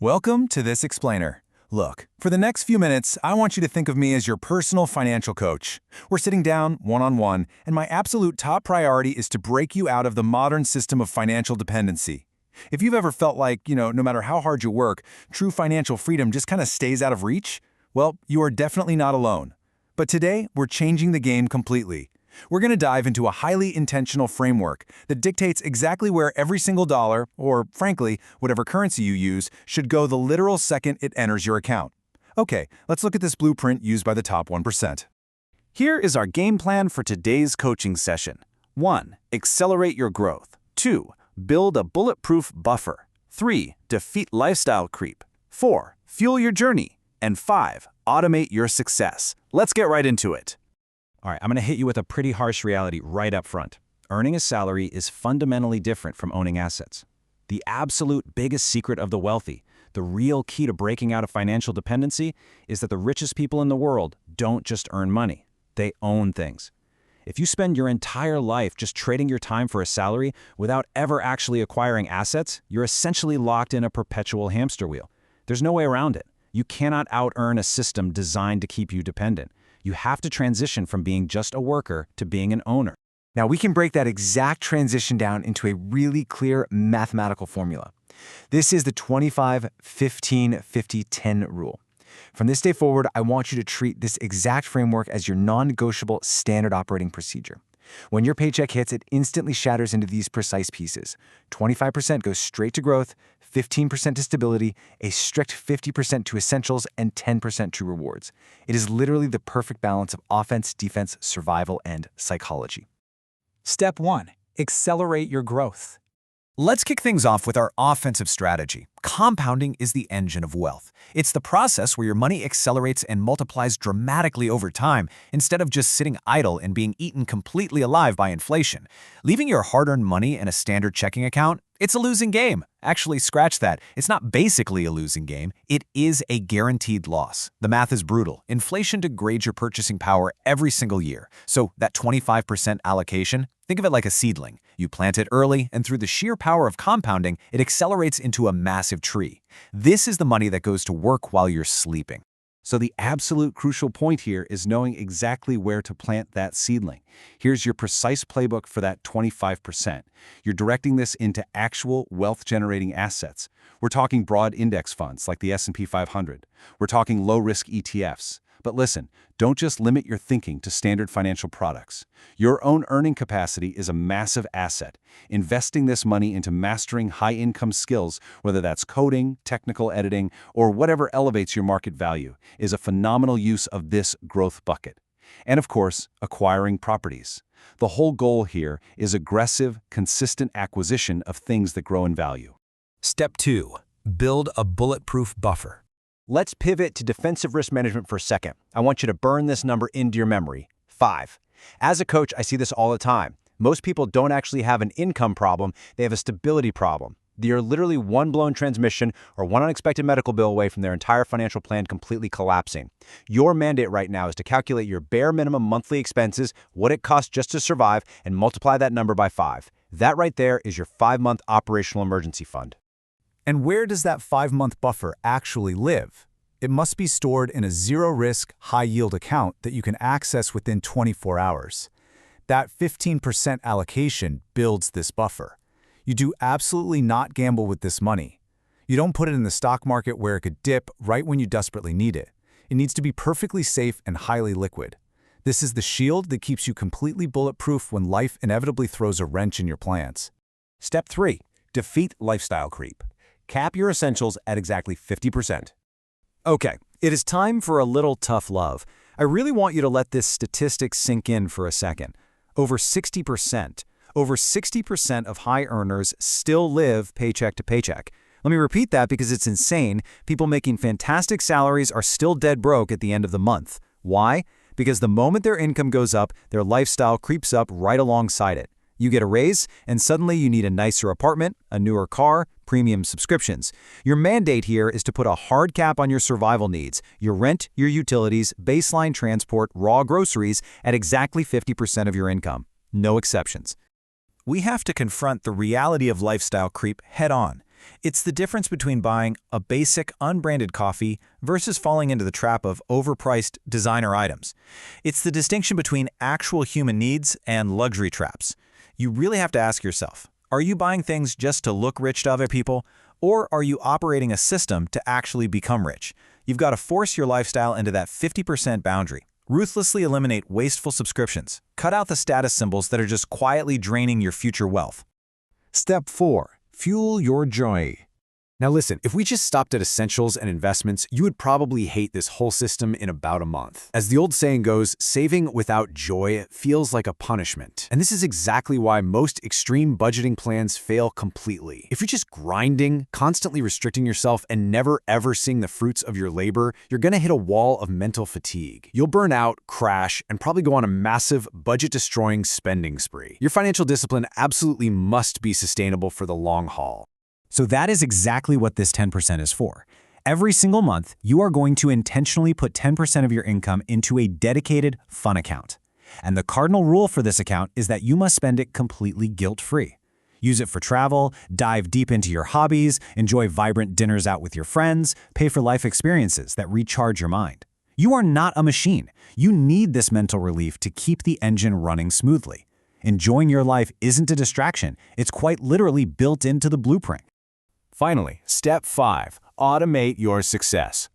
Welcome to This Explainer. Look, for the next few minutes, I want you to think of me as your personal financial coach. We're sitting down one-on-one, and my absolute top priority is to break you out of the modern system of financial dependency. If you've ever felt like, no matter how hard you work, true financial freedom just kind of stays out of reach, well, you are definitely not alone. But today, we're changing the game completely. We're going to dive into a highly intentional framework that dictates exactly where every single dollar, or frankly, whatever currency you use, should go the literal second it enters your account. Okay, let's look at this blueprint used by the top 1%. Here is our game plan for today's coaching session. 1. Accelerate your growth. 2. Build a bulletproof buffer. 3. Defeat lifestyle creep. 4. Fuel your journey. And 5. Automate your success. Let's get right into it. All right, I'm going to hit you with a pretty harsh reality right up front. Earning a salary is fundamentally different from owning assets. The absolute biggest secret of the wealthy, the real key to breaking out of financial dependency, is that the richest people in the world don't just earn money. They own things. If you spend your entire life just trading your time for a salary without ever actually acquiring assets, you're essentially locked in a perpetual hamster wheel. There's no way around it. You cannot out-earn a system designed to keep you dependent. You have to transition from being just a worker to being an owner. Now, we can break that exact transition down into a really clear mathematical formula. This is the 25-15-50-10 rule. From this day forward, I want you to treat this exact framework as your non-negotiable standard operating procedure. When your paycheck hits, it instantly shatters into these precise pieces. 25% goes straight to growth, 15% to stability, a strict 50% to essentials, and 10% to rewards. It is literally the perfect balance of offense, defense, survival, and psychology. Step 1. Accelerate your growth. Let's kick things off with our offensive strategy. Compounding is the engine of wealth. It's the process where your money accelerates and multiplies dramatically over time instead of just sitting idle and being eaten completely alive by inflation. Leaving your hard-earned money in a standard checking account, it's a losing game. Actually, scratch that. It's not basically a losing game. It is a guaranteed loss. The math is brutal. Inflation degrades your purchasing power every single year. So that 25% allocation, think of it like a seedling. You plant it early, and through the sheer power of compounding, it accelerates into a massive tree. This is the money that goes to work while you're sleeping. So the absolute crucial point here is knowing exactly where to plant that seedling. Here's your precise playbook for that 25%. You're directing this into actual wealth-generating assets. We're talking broad index funds like the S&P 500. We're talking low-risk ETFs. But listen, don't just limit your thinking to standard financial products. Your own earning capacity is a massive asset. Investing this money into mastering high-income skills, whether that's coding, technical editing, or whatever elevates your market value, is a phenomenal use of this growth bucket. And of course, acquiring properties. The whole goal here is aggressive, consistent acquisition of things that grow in value. Step 2. Build a bulletproof buffer. Let's pivot to defensive risk management for a second. I want you to burn this number into your memory. 5. As a coach, I see this all the time. Most people don't actually have an income problem, they have a stability problem. They are literally one blown transmission or one unexpected medical bill away from their entire financial plan completely collapsing. Your mandate right now is to calculate your bare minimum monthly expenses, what it costs just to survive, and multiply that number by 5. That right there is your 5-month operational emergency fund. And where does that 5-month buffer actually live? It must be stored in a zero-risk, high-yield account that you can access within 24 hours. That 15% allocation builds this buffer. You do absolutely not gamble with this money. You don't put it in the stock market where it could dip right when you desperately need it. It needs to be perfectly safe and highly liquid. This is the shield that keeps you completely bulletproof when life inevitably throws a wrench in your plans. Step 3. Defeat lifestyle creep. Cap your essentials at exactly 50%. Okay, it is time for a little tough love. I really want you to let this statistic sink in for a second. Over 60% of high earners still live paycheck to paycheck. Let me repeat that because it's insane. People making fantastic salaries are still dead broke at the end of the month. Why? Because the moment their income goes up, their lifestyle creeps up right alongside it. You get a raise, and suddenly you need a nicer apartment, a newer car, premium subscriptions. Your mandate here is to put a hard cap on your survival needs, your rent, your utilities, baseline transport, raw groceries at exactly 50% of your income. No exceptions. We have to confront the reality of lifestyle creep head-on. It's the difference between buying a basic, unbranded coffee versus falling into the trap of overpriced designer items. It's the distinction between actual human needs and luxury traps. You really have to ask yourself, are you buying things just to look rich to other people, or are you operating a system to actually become rich? You've got to force your lifestyle into that 50% boundary. Ruthlessly eliminate wasteful subscriptions. Cut out the status symbols that are just quietly draining your future wealth. Step 4. Fuel your joy. Now listen, if we just stopped at essentials and investments, you would probably hate this whole system in about a month. As the old saying goes, saving without joy feels like a punishment. And this is exactly why most extreme budgeting plans fail completely. If you're just grinding, constantly restricting yourself, and never ever seeing the fruits of your labor, you're gonna hit a wall of mental fatigue. You'll burn out, crash, and probably go on a massive, budget-destroying spending spree. Your financial discipline absolutely must be sustainable for the long haul. So that is exactly what this 10% is for. Every single month, you are going to intentionally put 10% of your income into a dedicated fun account. And the cardinal rule for this account is that you must spend it completely guilt-free. Use it for travel, dive deep into your hobbies, enjoy vibrant dinners out with your friends, pay for life experiences that recharge your mind. You are not a machine. You need this mental relief to keep the engine running smoothly. Enjoying your life isn't a distraction. It's quite literally built into the blueprint. Finally, step 5. Automate your success.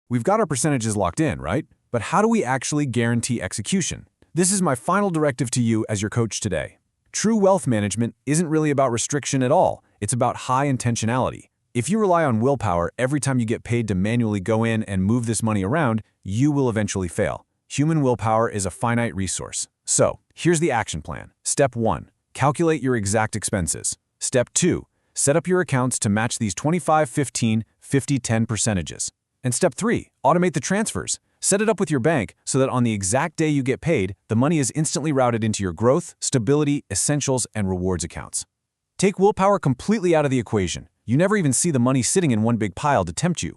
We've got our percentages locked in, right? But how do we actually guarantee execution? This is my final directive to you as your coach today. True wealth management isn't really about restriction at all. It's about high intentionality. If you rely on willpower every time you get paid to manually go in and move this money around, you will eventually fail. Human willpower is a finite resource. So, here's the action plan. Step 1. Calculate your exact expenses. Step 2. Set up your accounts to match these 25, 15, 50, 10 percentages. And step 3, automate the transfers. Set it up with your bank so that on the exact day you get paid, the money is instantly routed into your growth, stability, essentials, and rewards accounts. Take willpower completely out of the equation. You never even see the money sitting in one big pile to tempt you.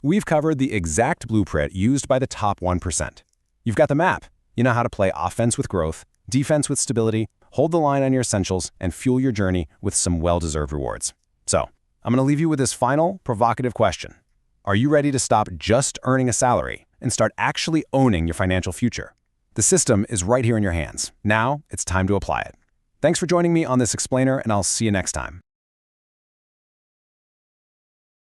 We've covered the exact blueprint used by the top 1%. You've got the map. You know how to play offense with growth, defense with stability, hold the line on your essentials, and fuel your journey with some well-deserved rewards. So, I'm going to leave you with this final, provocative question. Are you ready to stop just earning a salary and start actually owning your financial future? The system is right here in your hands. Now, it's time to apply it. Thanks for joining me on this explainer, and I'll see you next time.